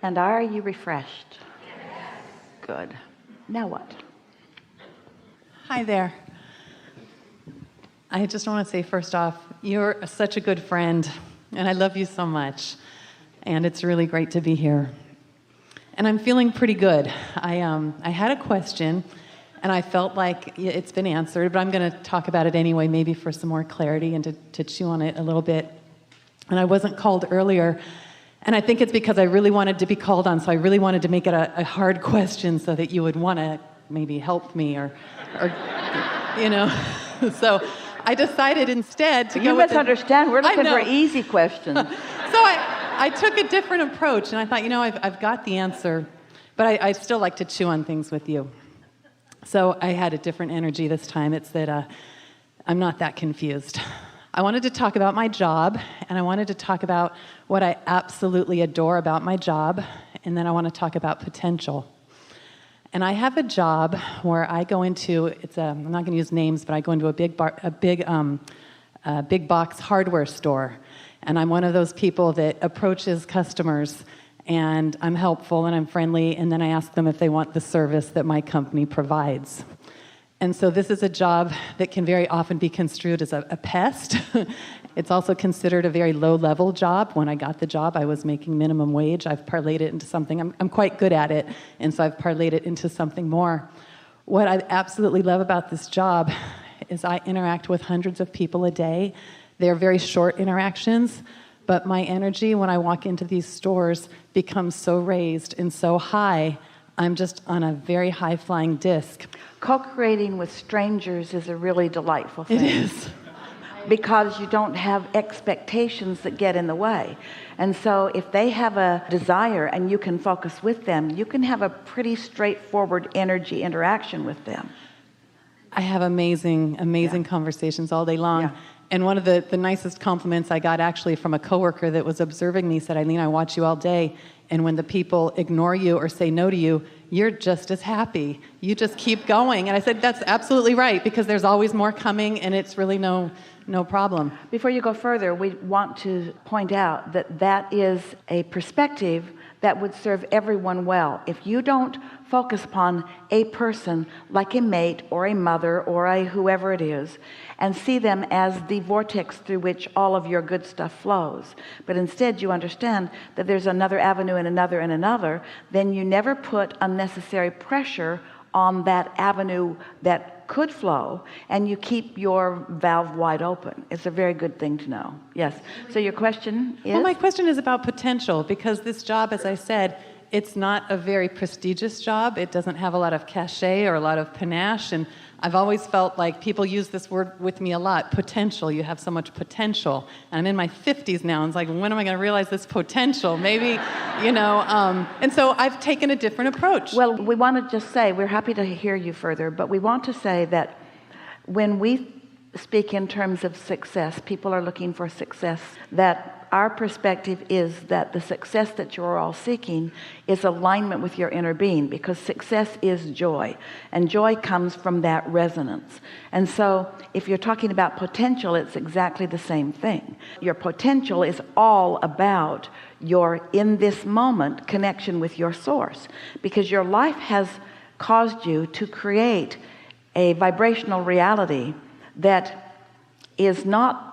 And are you refreshed? Good. Now what? Hi there. I just want to say first off, you're such a good friend, and I love you so much, and it's really great to be here. And I'm feeling pretty good. I had a question, and I felt like it's been answered, but I'm going to talk about it anyway, maybe for some more clarity and to chew on it a little bit. And I wasn't called earlier, and I think it's because I really wanted to be called on, so I really wanted to make it a hard question so that you would want to maybe help me or you know. So I decided instead to go with misunderstand. We're looking for easy questions. So I took a different approach, and I thought, I've got the answer, but I still like to chew on things with you. So I had a different energy this time. It's that I'm not that confused. I wanted to talk about my job, and I wanted to talk about what I absolutely adore about my job, and then I want to talk about potential. And I have a job where I go into, I'm not going to use names, but I go into a big box hardware store. And I'm one of those people that approaches customers, and I'm helpful and I'm friendly, and then I ask them if they want the service that my company provides. And so this is a job that can very often be construed as a pest. It's also considered a very low-level job. When I got the job, I was making minimum wage. I've parlayed it into something. I'm quite good at it, and so I've parlayed it into something more. What I absolutely love about this job is I interact with hundreds of people a day. They're very short interactions, but my energy when I walk into these stores becomes so raised and so high. I'm just on a very high-flying disc. Co-creating with strangers is a really delightful thing. It is. Because you don't have expectations that get in the way. And so if they have a desire and you can focus with them, you can have a pretty straightforward energy interaction with them. I have amazing conversations all day long. Yeah. And one of the nicest compliments I got actually from a coworker that was observing me said, Eileen, I watch you all day, and when the people ignore you or say no to you, you're just as happy. You just keep going. And I said, that's absolutely right, because there's always more coming, and it's really no problem. Before you go further, we want to point out that that is a perspective that would serve everyone well. If you don't focus upon a person like a mate or a mother or a whoever it is and see them as the vortex through which all of your good stuff flows, but instead you understand that there's another avenue and another, then you never put unnecessary pressure on that avenue that could flow, and you keep your valve wide open. It's a very good thing to know. Yes. So your question is? Well, my question is about potential, because this job, as I said, it's not a very prestigious job. It doesn't have a lot of cachet or a lot of panache, and I've always felt like people use this word with me a lot, potential. You have so much potential. And I'm in my 50s now, and it's like, when am I going to realize this potential? Maybe, and so I've taken a different approach. Well, we want to just say, we're happy to hear you further, but we want to say that when we speak in terms of success, people are looking for success, that our perspective is that the success that you're all seeking is alignment with your inner being, because success is joy, and joy comes from that resonance. And so if you're talking about potential, it's exactly the same thing. Your potential is all about your in this moment connection with your source, because your life has caused you to create a vibrational reality that is not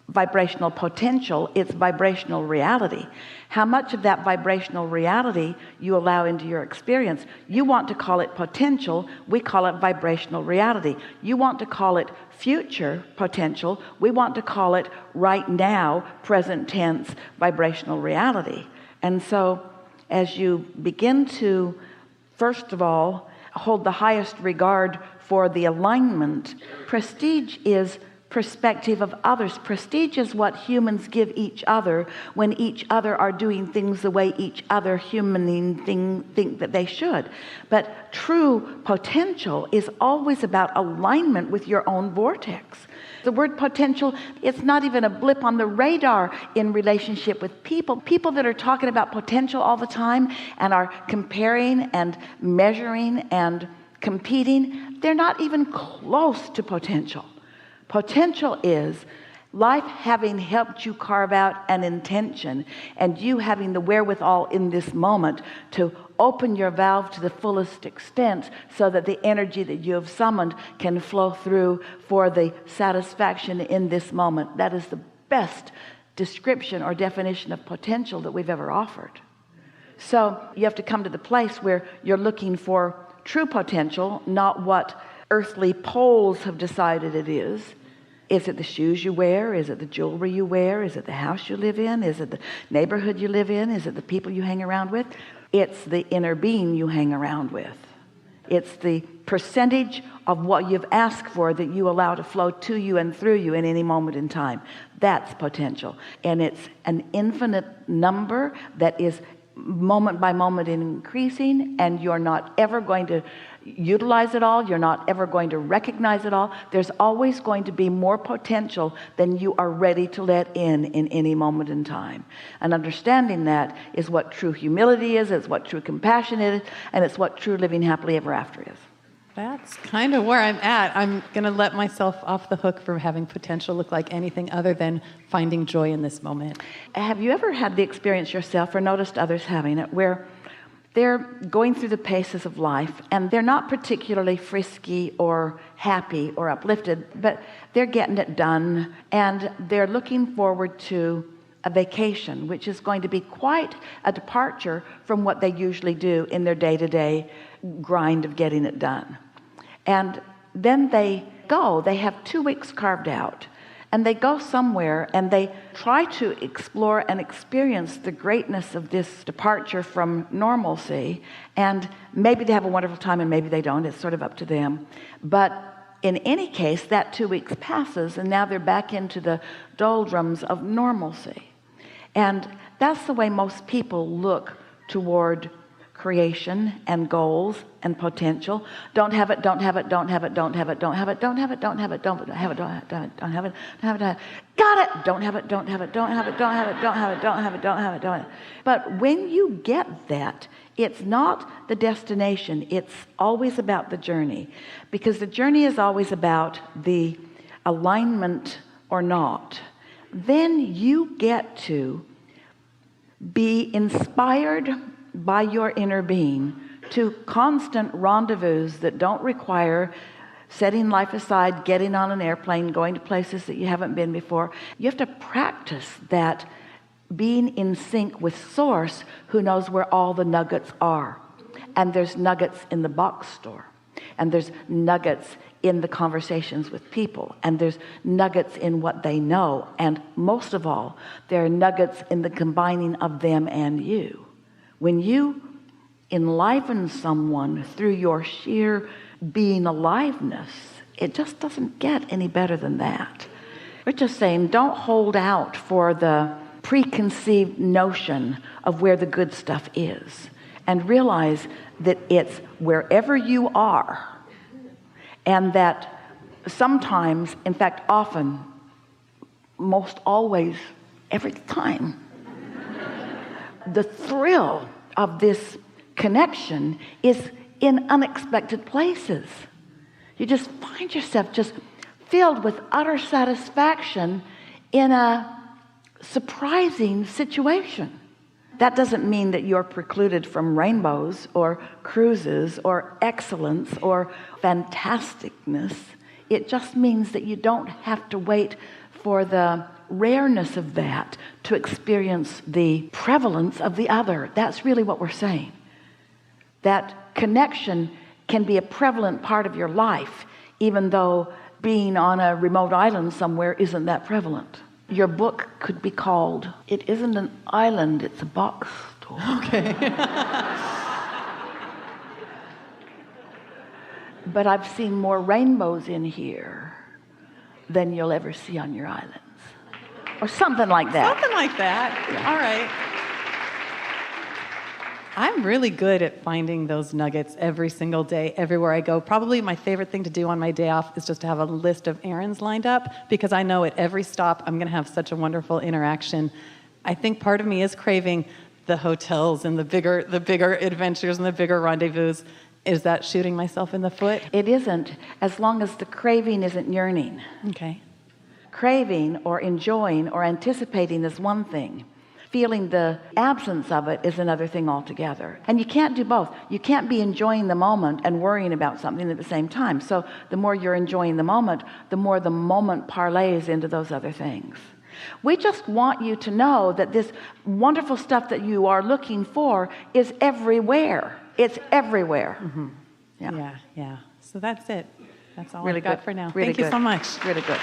vibrational potential, it's vibrational reality. How much of that vibrational reality you allow into your experience? You want to call it potential, we call it vibrational reality. You want to call it future potential, we want to call it right now, present tense, vibrational reality. And so as you begin to, first of all, hold the highest regard for the alignment, prestige is perspective of others. Prestige is what humans give each other when each other are doing things the way each other human think that they should. But true potential is always about alignment with your own vortex. The word potential, it's not even a blip on the radar in relationship with people. People that are talking about potential all the time and are comparing and measuring and competing, they're not even close to potential. Potential is Life having helped you carve out an intention, and you having the wherewithal in this moment to open your valve to the fullest extent so that the energy that you have summoned can flow through for the satisfaction in this moment. That is the best description or definition of potential that we've ever offered. So you have to come to the place where you're looking for true potential, not what earthly poles have decided it is. Is it the shoes you wear? Is it the jewelry you wear? Is it the house you live in? Is it the neighborhood you live in? Is it the people you hang around with? It's the inner being you hang around with. It's the percentage of what you've asked for that you allow to flow to you and through you in any moment in time. That's potential. And it's an infinite number that is moment by moment increasing, and you're not ever going to utilize it all. You're not ever going to recognize it all. There's always going to be more potential than you are ready to let in any moment in time. And understanding that is what true humility is. It's what true compassion is, and it's what true living happily ever after is. That's kind of where I'm at. I'm going to let myself off the hook for having potential look like anything other than finding joy in this moment. Have you ever had the experience yourself or noticed others having it where they're going through the paces of life and they're not particularly frisky or happy or uplifted, but they're getting it done and they're looking forward to a vacation, which is going to be quite a departure from what they usually do in their day-to-day grind of getting it done. And then they have 2 weeks carved out, and they go somewhere and they try to explore and experience the greatness of this departure from normalcy. And maybe they have a wonderful time and maybe they don't. It's sort of up to them. But in any case, that 2 weeks passes and now they're back into the doldrums of normalcy. And that's the way most people look toward creation and goals and potential. Don't have it, don't have it, don't have it, don't have it, don't have it, don't have it, don't have it, don't have it, don't have it, don't have it, don't have it, got it, don't have it, don't have it, don't have it, don't have it, don't have it, don't have it, don't have it, don't have it. But when you get that, it's not the destination. It's always about the journey, because the journey is always about the alignment or not. Then you get to be inspired by your inner being to constant rendezvous that don't require setting life aside, getting on an airplane, going to places that you haven't been before. You have to practice that being in sync with Source, who knows where all the nuggets are. And there's nuggets in the box store, and there's nuggets in the conversations with people, and there's nuggets in what they know, and most of all, there are nuggets in the combining of them and you. When you enliven someone through your sheer being aliveness, it just doesn't get any better than that. We're just saying, don't hold out for the preconceived notion of where the good stuff is, and realize that it's wherever you are, and that sometimes, in fact often, most always, every time, the thrill of this connection is in unexpected places. You just find yourself just filled with utter satisfaction in a surprising situation. That doesn't mean that you're precluded from rainbows or cruises or excellence or fantasticness. It just means that you don't have to wait for the rareness of that to experience the prevalence of the other. That's really what we're saying. That connection can be a prevalent part of your life, even though being on a remote island somewhere isn't that prevalent. Your book could be called, It Isn't an Island, It's a Box Store. Okay. But I've seen more rainbows in here than you'll ever see on your islands. Or something like that. Something like that. Yeah. All right. I'm really good at finding those nuggets every single day, everywhere I go. Probably my favorite thing to do on my day off is just to have a list of errands lined up, because I know at every stop I'm going to have such a wonderful interaction. I think part of me is craving the hotels and the bigger adventures and the bigger rendezvous. Is that shooting myself in the foot? It isn't, as long as the craving isn't yearning. Okay. craving or enjoying or anticipating is one thing. Feeling the absence of it is another thing altogether. And you can't do both. You can't be enjoying the moment and worrying about something at the same time. So the more you're enjoying the moment parlays into those other things. We just want you to know that this wonderful stuff that you are looking for is everywhere. It's everywhere. Yeah. So that's it. That's all Really I've got good. for now. Really Thank you good. so much. Really good.